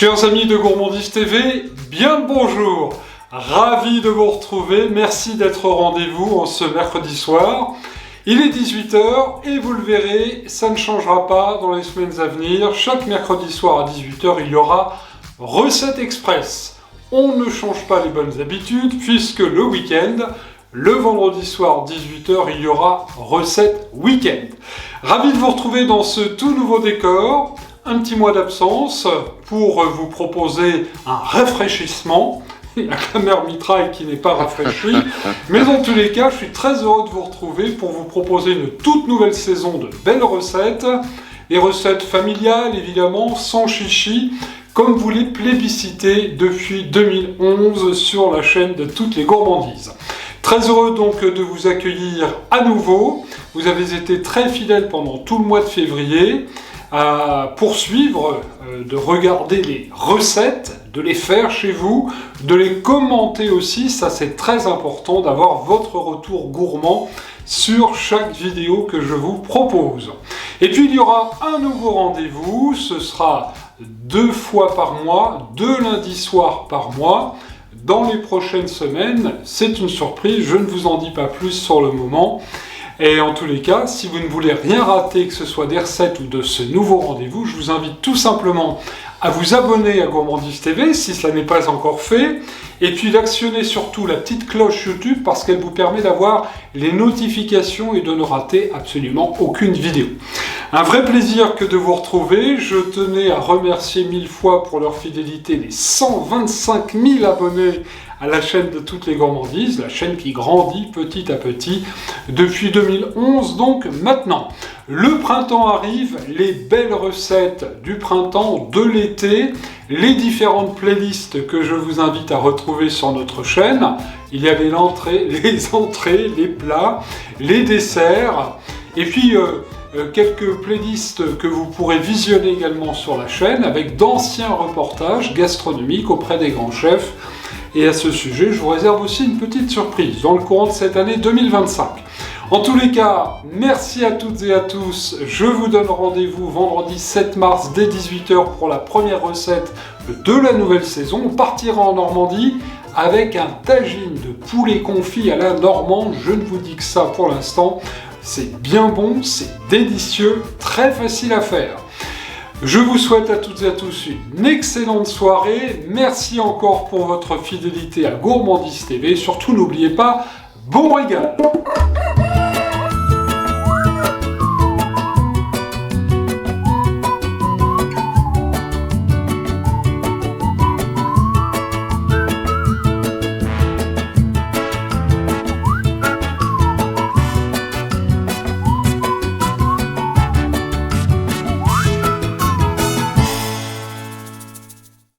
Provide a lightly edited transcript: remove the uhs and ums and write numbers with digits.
Chers amis de Gourmandise TV, bien le bonjour. Ravi de vous retrouver, merci d'être au rendez-vous en ce mercredi soir. Il est 18 h et vous le verrez, ça ne changera pas dans les semaines à venir. Chaque mercredi soir à 18 h, il y aura Recette Express. On ne change pas les bonnes habitudes puisque le week-end, le vendredi soir 18 h, il y aura Recette Week-end. Ravi de vous retrouver dans ce tout nouveau décor. Un petit mois d'absence pour vous proposer un rafraîchissement. Il n'y a que la mère mitraille qui n'est pas rafraîchie. Mais dans tous les cas, je suis très heureux de vous retrouver pour vous proposer une toute nouvelle saison de belles recettes. Des recettes familiales, évidemment, sans chichi, comme vous les plébiscitez depuis 2011 sur la chaîne de toutes les gourmandises. Très heureux donc de vous accueillir à nouveau. Vous avez été très fidèles pendant tout le mois de février à poursuivre, de regarder les recettes, de les faire chez vous, de les commenter aussi, ça c'est très important d'avoir votre retour gourmand sur chaque vidéo que je vous propose. Et puis il y aura un nouveau rendez-vous, ce sera 2 fois par mois, 2 lundis soirs par mois, dans les prochaines semaines. C'est une surprise, je ne vous en dis pas plus sur le moment. Et en tous les cas, si vous ne voulez rien rater, que ce soit des recettes ou de ce nouveau rendez-vous, je vous invite tout simplement à vous abonner à Gourmandise TV, si cela n'est pas encore fait, et puis d'actionner surtout la petite cloche YouTube, parce qu'elle vous permet d'avoir les notifications et de ne rater absolument aucune vidéo. Un vrai plaisir que de vous retrouver. Je tenais à remercier 1000 fois pour leur fidélité les 125 000 abonnés à la chaîne de toutes les gourmandises, la chaîne qui grandit petit à petit depuis 2011. Donc maintenant, le printemps arrive, les belles recettes du printemps, de l'été, les différentes playlists que je vous invite à retrouver sur notre chaîne. Il y a les entrées, les plats, les desserts, et puis quelques playlists que vous pourrez visionner également sur la chaîne avec d'anciens reportages gastronomiques auprès des grands chefs. Et à ce sujet, je vous réserve aussi une petite surprise dans le courant de cette année 2025. En tous les cas, merci à toutes et à tous. Je vous donne rendez-vous vendredi 7 mars dès 18 h pour la première recette de la nouvelle saison. On partira en Normandie avec un tagine de poulet confit à la normande. Je ne vous dis que ça pour l'instant. C'est bien bon, c'est délicieux, très facile à faire. Je vous souhaite à toutes et à tous une excellente soirée. Merci encore pour votre fidélité à Gourmandise TV. Surtout, n'oubliez pas, bon régal!